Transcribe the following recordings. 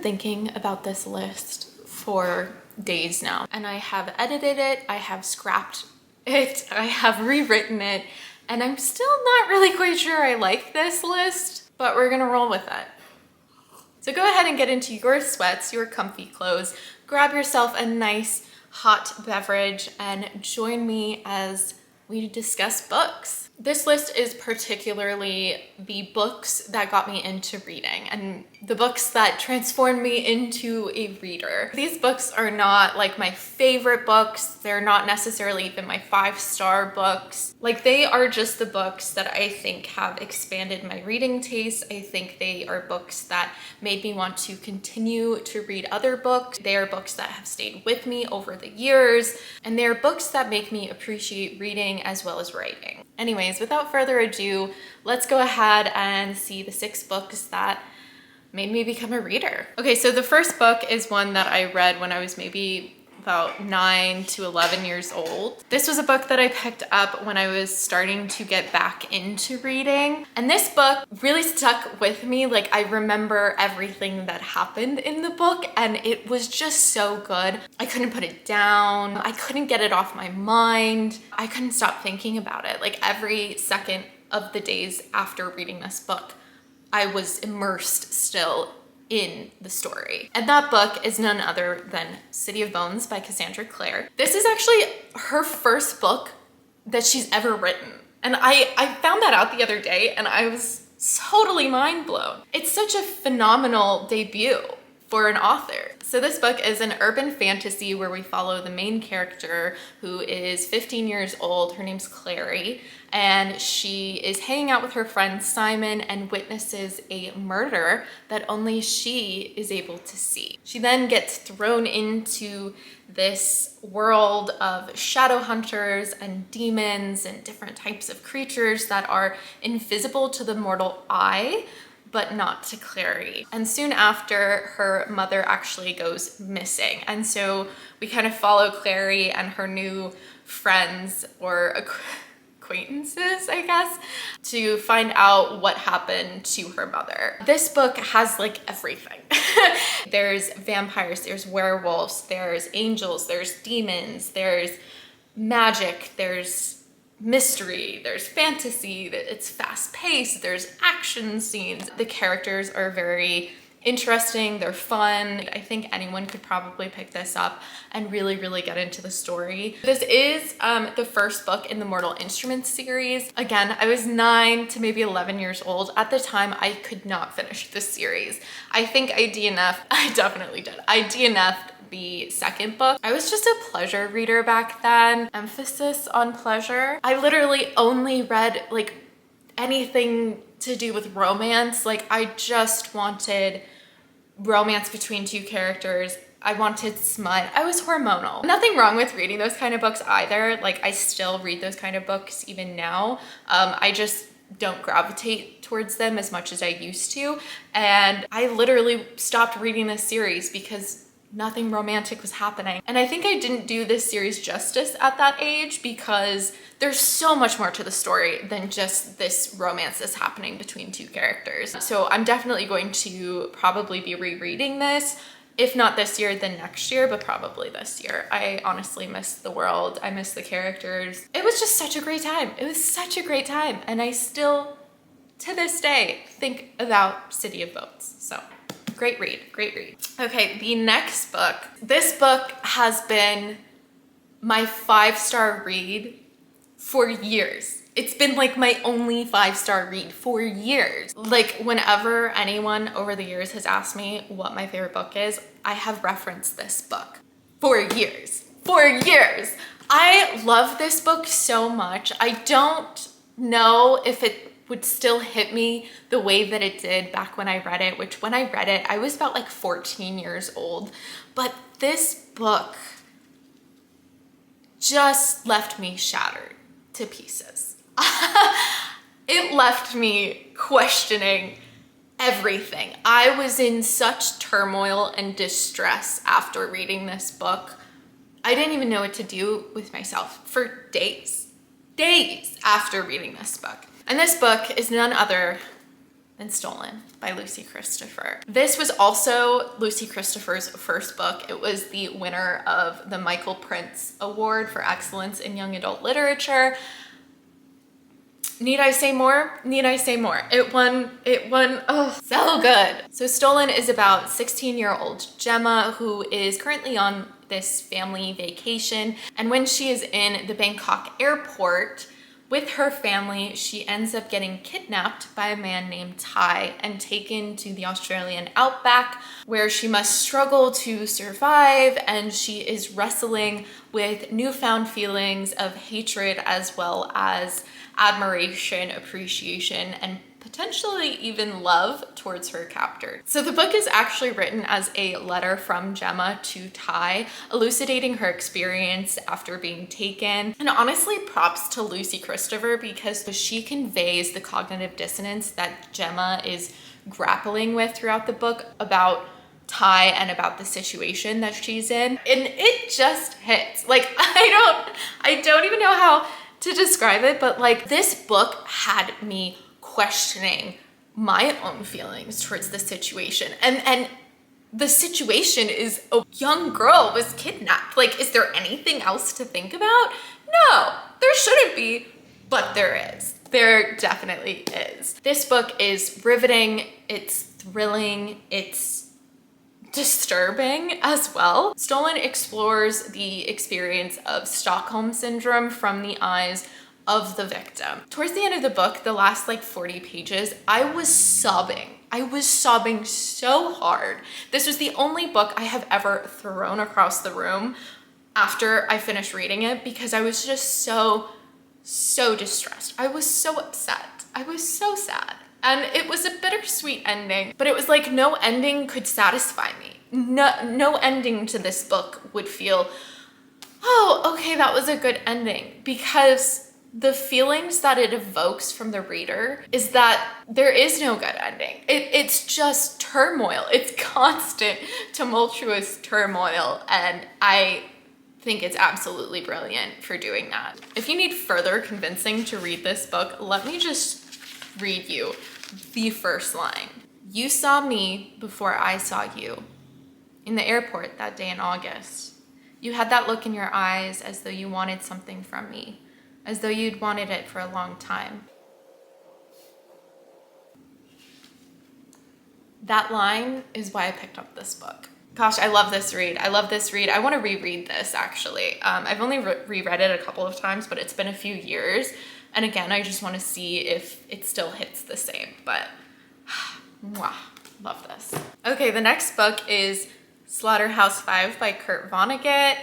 thinking about this list for days now, and I have edited it, I have scrapped it, I have rewritten it, and I'm still not really quite sure I like this list, but we're gonna roll with it. So go ahead and get into your sweats, your comfy clothes, grab yourself a nice hot beverage, and join me as we discuss books. This list is particularly the books that got me into reading and the books that transformed me into a reader. These books are not like my favorite books. They're not necessarily even my 5-star books. Like, they are just the books that I think have expanded my reading taste. I think they are books that made me want to continue to read other books. They are books that have stayed with me over the years, and they are books that make me appreciate reading as well as writing. Anyways, without further ado, let's go ahead and see the 6 books that made me become a reader. Okay, so the first book is one that I read when I was maybe about 9 to 11 years old. This was a book that I picked up when I was starting to get back into reading. And this book really stuck with me. Like, I remember everything that happened in the book, and it was just so good. I couldn't put it down. I couldn't get it off my mind. I couldn't stop thinking about it. Like, every second of the days after reading this book, I was immersed still in the story. And that book is none other than City of Bones by Cassandra Clare. This is actually her first book that she's ever written. And I found that out the other day, and I was totally mind blown. It's such a phenomenal debut for an author. So this book is an urban fantasy where we follow the main character, who is 15 years old. Her name's Clary, and she is hanging out with her friend Simon and witnesses a murder that only she is able to see. She then gets thrown into this world of shadow hunters and demons and different types of creatures that are invisible to the mortal eye, but not to Clary. And soon after, her mother actually goes missing. And so we kind of follow Clary and her new friends, or acquaintances, I guess, to find out what happened to her mother. This book has like everything. There's vampires, there's werewolves, there's angels, there's demons, there's magic, there's mystery, there's fantasy, it's fast-paced, there's action scenes. The characters are very interesting, they're fun. I think anyone could probably pick this up and really, really get into the story. This is the first book in the Mortal Instruments series. Again, I was 9 to maybe 11 years old. At the time, I could not finish this series. I think I DNF'd, I definitely did. I DNF'd the second book. I was just a pleasure reader back then. Emphasis on pleasure. I literally only read like anything to do with romance. Like, I just wanted romance between 2 characters. I wanted smut. I was hormonal. Nothing wrong with reading those kind of books either. Like, I still read those kind of books even now. I just don't gravitate towards them as much as I used to. And I literally stopped reading this series because nothing romantic was happening. And I think I didn't do this series justice at that age, because there's so much more to the story than just this romance that's happening between 2 characters. So I'm definitely going to probably be rereading this, if not this year, then next year, but probably this year. I honestly miss the world. I miss the characters. It was just such a great time. It was such a great time. And I still, to this day, think about City of Bones. So great read, great read. Okay, the next book. This book has been my 5-star read for years. It's been like my only 5-star read for years. Like, whenever anyone over the years has asked me what my favorite book is, I have referenced this book for years. For years. I love this book so much. I don't know if it would still hit me the way that it did back when I read it, which when I read it, I was about like 14 years old. But this book just left me shattered to pieces. It left me questioning everything. I was in such turmoil and distress after reading this book. I didn't even know what to do with myself for days after reading this book. And this book is none other than Stolen by Lucy Christopher. This was also Lucy Christopher's first book. It was the winner of the Michael Prince Award for Excellence in Young Adult Literature. Need I say more? Need I say more? It won, oh, so good. So Stolen is about 16-year-old Gemma, who is currently on this family vacation. And when she is in the Bangkok airport with her family, she ends up getting kidnapped by a man named Tai and taken to the Australian outback, where she must struggle to survive, and she is wrestling with newfound feelings of hatred as well as admiration, appreciation, and potentially even love towards her captor. So the book is actually written as a letter from Gemma to Tai, elucidating her experience after being taken. And honestly, props to Lucy Christopher, because she conveys the cognitive dissonance that Gemma is grappling with throughout the book about Tai and about the situation that she's in. And it just hits. Like, I don't even know how to describe it, but like, this book had me questioning my own feelings towards the situation. And the situation is a young girl was kidnapped. Like, is there anything else to think about? No, there shouldn't be, but there is. There definitely is. This book is riveting, it's thrilling, it's disturbing as well. Stolen explores the experience of Stockholm Syndrome from the eyes of the victim. Towards the end of the book, the last like 40 pages, I was sobbing. I was sobbing so hard. This was the only book I have ever thrown across the room after I finished reading it, because I was just so distressed. I was so upset. I was so sad. And it was a bittersweet ending, but it was like no ending could satisfy me. No ending to this book would feel, oh, okay, that was a good ending, because the feelings that it evokes from the reader is that there is no good ending. It's just turmoil. It's constant, tumultuous turmoil, and I think it's absolutely brilliant for doing that. If you need further convincing to read this book, let me just read you the first line. You saw me before I saw you. In the airport that day in August. You had that look in your eyes as though you wanted something from me, as though you'd wanted it for a long time. That line is why I picked up this book. Gosh, I love this read. I love this read. I want to reread this actually. I've only reread it a couple of times, but it's been a few years. And again, I just want to see if it still hits the same, but mwah, love this. Okay, the next book is Slaughterhouse 5 by Kurt Vonnegut.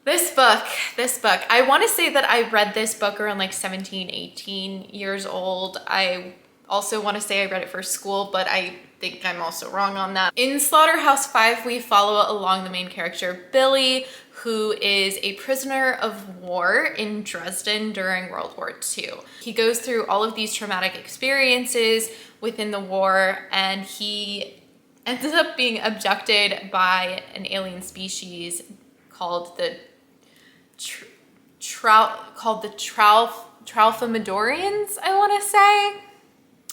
This book, I want to say that I read this book around like 17, 18 years old. I also want to say I read it for school, but I think I'm also wrong on that. In Slaughterhouse 5, we follow along the main character, Billy, who is a prisoner of war in Dresden during World War II. He goes through all of these traumatic experiences within the war, and he ends up being abducted by an alien species called the Tralfamadorians, I want to say.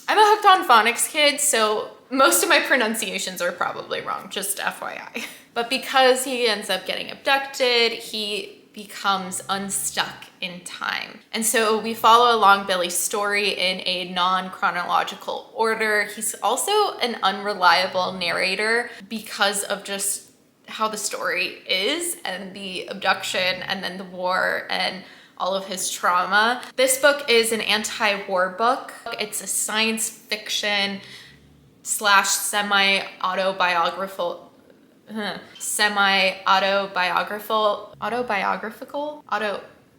I'm a Hooked on Phonics kid, so most of my pronunciations are probably wrong, just FYI. But because he ends up getting abducted, he becomes unstuck in time. And so we follow along Billy's story in a non-chronological order. He's also an unreliable narrator because of just how the story is, and the abduction, and then the war, and all of his trauma. This book is an anti-war book. It's a science fiction / semi-autobiographical,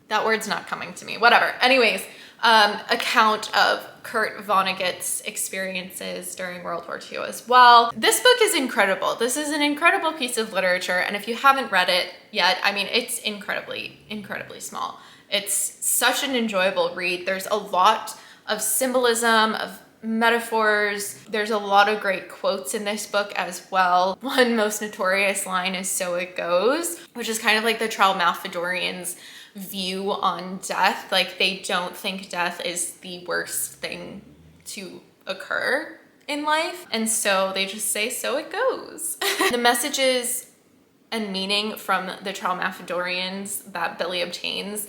that word's not coming to me, whatever. Anyways, account of Kurt Vonnegut's experiences during World War II as well. This book is incredible. This is an incredible piece of literature, and if you haven't read it yet, I mean, it's incredibly small. It's such an enjoyable read. There's a lot of symbolism, of metaphors. There's a lot of great quotes in this book as well. One most notorious line is "so it goes," which is kind of like the Tralfamadorians' view on death. Like, they don't think death is the worst thing to occur in life. And so they just say, so it goes. The messages and meaning from the Traumaphidorians that Billy obtains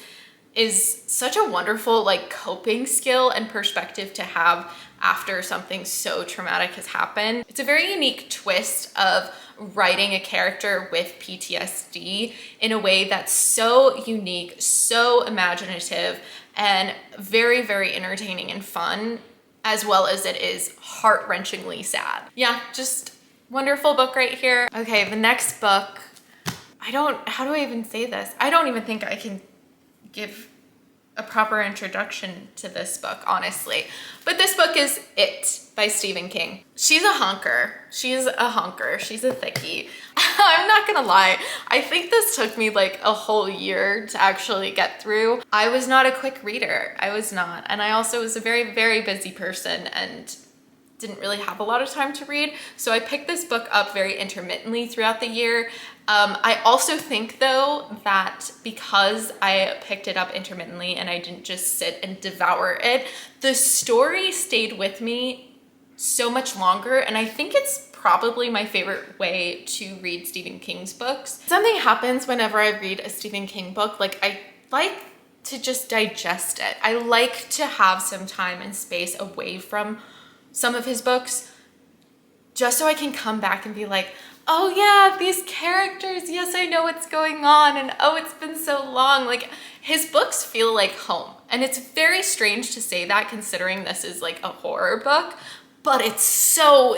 is such a wonderful like coping skill and perspective to have after something so traumatic has happened. It's a very unique twist of writing a character with PTSD in a way that's so unique, so imaginative, and very, very entertaining and fun, as well as it is heart-wrenchingly sad. Yeah, just wonderful book right here. Okay, the next book, how do I even say this? I don't even think I can give a proper introduction to this book, honestly. But this book is It by Stephen King. She's a honker. She's a thickie. I'm not gonna lie. I think this took me like a whole year to actually get through. I was not a quick reader. I was not. And I also was a very, very busy person and didn't really have a lot of time to read. So I picked this book up very intermittently throughout the year. I also think though that because I picked it up intermittently and I didn't just sit and devour it, the story stayed with me so much longer, and I think it's probably my favorite way to read Stephen King's books. Something happens whenever I read a Stephen King book, like I like to just digest it. I like to have some time and space away from some of his books just so I can come back and be like, oh yeah, these characters, yes, I know what's going on, and oh, it's been so long. Like, his books feel like home. And it's very strange to say that considering this is like a horror book, but it's so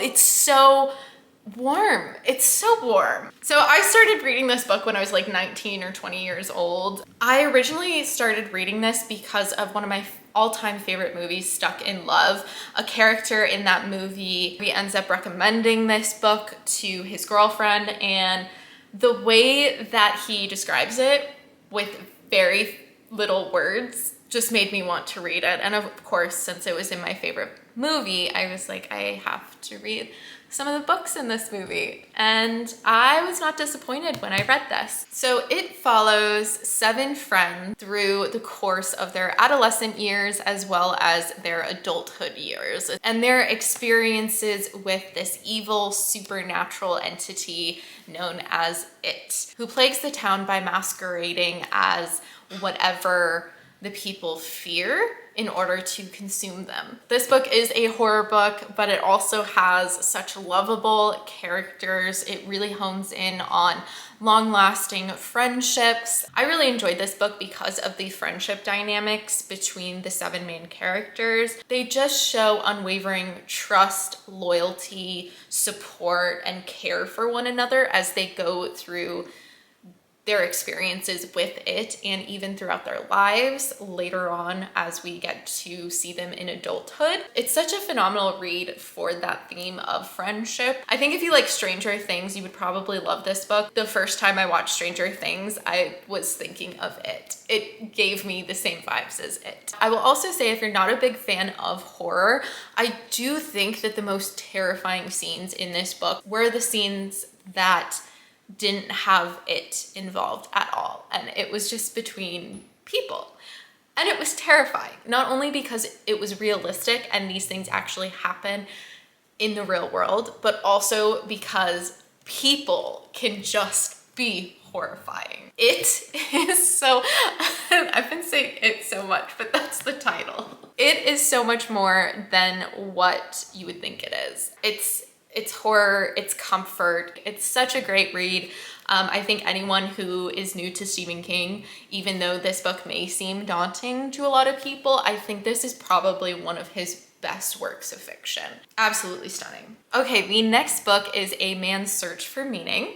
warm. It's so warm. So I started reading this book when I was like 19 or 20 years old. I originally started reading this because of one of my all-time favorite movies, Stuck in Love. A character in that movie, he ends up recommending this book to his girlfriend, and the way that he describes it with very little words just made me want to read it. And of course, since it was in my favorite movie, I was like, I have to read some of the books in this movie. And I was not disappointed when I read this. So it follows 7 friends through the course of their adolescent years as well as their adulthood years, and their experiences with this evil supernatural entity known as It, who plagues the town by masquerading as whatever the people fear in order to consume them. This book is a horror book, but it also has such lovable characters. It really hones in on long-lasting friendships. I really enjoyed this book because of the friendship dynamics between the 7 main characters. They just show unwavering trust, loyalty, support, and care for one another as they go through their experiences with It, and even throughout their lives later on as we get to see them in adulthood. It's such a phenomenal read for that theme of friendship. I think if you like Stranger Things, you would probably love this book. The first time I watched Stranger Things, I was thinking of It. It gave me the same vibes as It. I will also say, if you're not a big fan of horror, I do think that the most terrifying scenes in this book were the scenes that didn't have It involved at all, and it was just between people, and it was terrifying, not only because it was realistic and these things actually happen in the real world, but also because people can just be horrifying. It is so I've been saying It so much, but that's the title. It is so much more than what you would think it is. It's horror, it's comfort. It's such a great read. I think anyone who is new to Stephen King, even though this book may seem daunting to a lot of people, I think this is probably one of his best works of fiction. Absolutely stunning. Okay, the next book is A Man's Search for Meaning.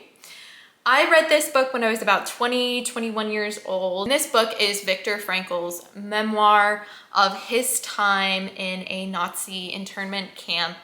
I read this book when I was about 21 years old. This book is Viktor Frankl's memoir of his time in a Nazi internment camp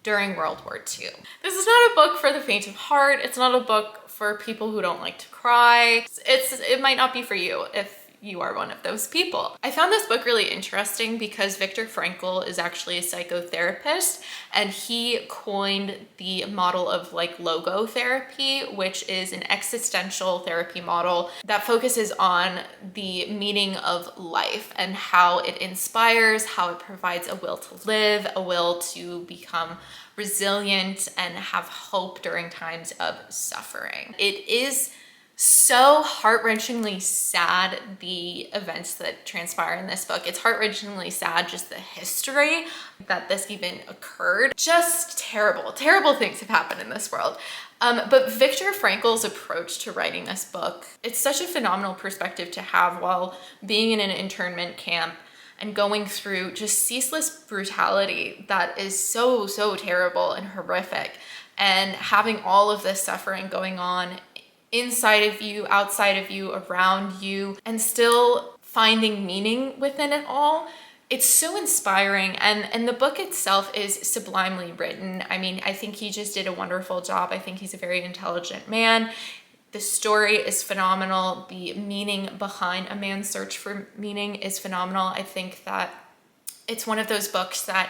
during World War II. This is not a book for the faint of heart. It's not a book for people who don't like to cry. It might not be for you if you are one of those people. I found this book really interesting because Viktor Frankl is actually a psychotherapist, and he coined the model of like logotherapy, which is an existential therapy model that focuses on the meaning of life and how it inspires, how it provides a will to live, a will to become resilient and have hope during times of suffering. It is so heart-wrenchingly sad, the events that transpire in this book. It's heart-wrenchingly sad, just the history that this even occurred. Just terrible, terrible things have happened in this world. But Viktor Frankl's approach to writing this book, it's such a phenomenal perspective to have while being in an internment camp and going through just ceaseless brutality that is so, so terrible and horrific, and having all of this suffering going on inside of you, outside of you, around you, and still finding meaning within it all. It's so inspiring, and the book itself is sublimely written. I mean, I think he just did a wonderful job. I think he's a very intelligent man. The story is phenomenal. The meaning behind a man's search for meaning is phenomenal. I think that it's one of those books that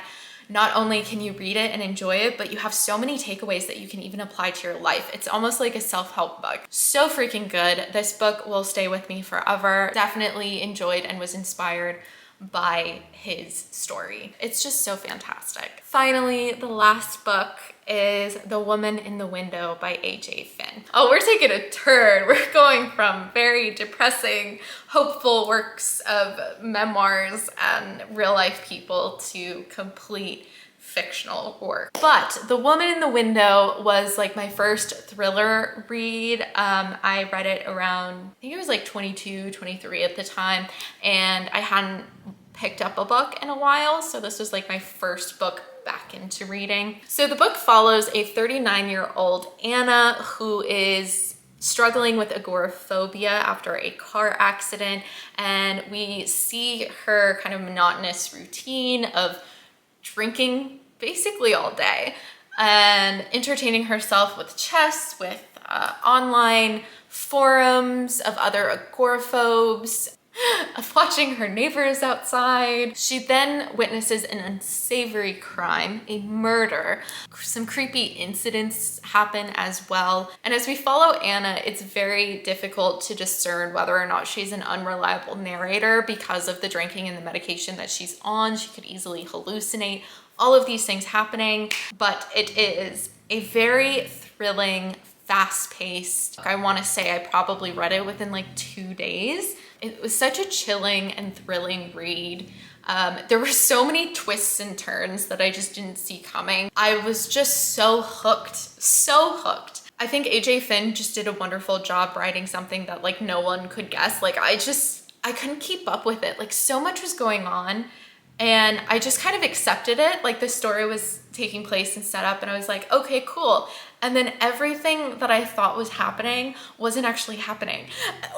not only can you read it and enjoy it, but you have so many takeaways that you can even apply to your life. It's almost like a self-help book. So freaking good. This book will stay with me forever. Definitely enjoyed and was inspired by his story. It's just so fantastic. Finally, the last book is The Woman in the Window by A.J. Finn. Oh, we're taking a turn. We're going from very depressing, hopeful works of memoirs and real life people to complete fictional work. But The Woman in the Window was like my first thriller read. I read it around, I think it was like 22, 23 at the time, and I hadn't picked up a book in a while, so this was like my first book back into reading. So the book follows a 39-year-old Anna who is struggling with agoraphobia after a car accident, and we see her kind of monotonous routine of drinking basically all day and entertaining herself with chess, with online forums of other agoraphobes, of watching her neighbors outside. She then witnesses an unsavory crime, a murder. Some creepy incidents happen as well. And as we follow Anna, it's very difficult to discern whether or not she's an unreliable narrator because of the drinking and the medication that she's on. She could easily hallucinate. All of these things happening, but it is a very thrilling, fast-paced. I want to say I probably read it within like 2 days. It was such a chilling and thrilling read. There were so many twists and turns that I just didn't see coming. I was just so hooked, so hooked. I think AJ Finn just did a wonderful job writing something that like no one could guess. Like I couldn't keep up with it. Like so much was going on, and I just kind of accepted it. Like the story was taking place and set up, and I was like, okay, cool. And then everything that I thought was happening wasn't actually happening.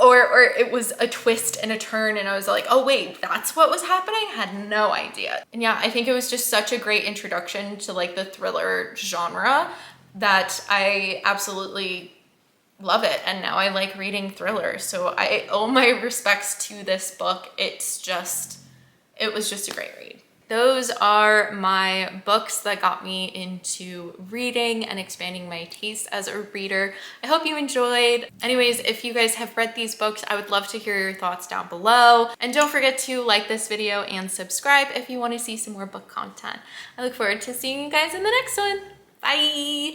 Or it was a twist and a turn, and I was like, oh wait, that's what was happening? I had no idea. And yeah, I think it was just such a great introduction to like the thriller genre that I absolutely love it. And now I like reading thrillers. So I owe my respects to this book. It was just a great read. Those are my books that got me into reading and expanding my taste as a reader. I hope you enjoyed. Anyways, if you guys have read these books, I would love to hear your thoughts down below. And don't forget to like this video and subscribe if you want to see some more book content. I look forward to seeing you guys in the next one. Bye!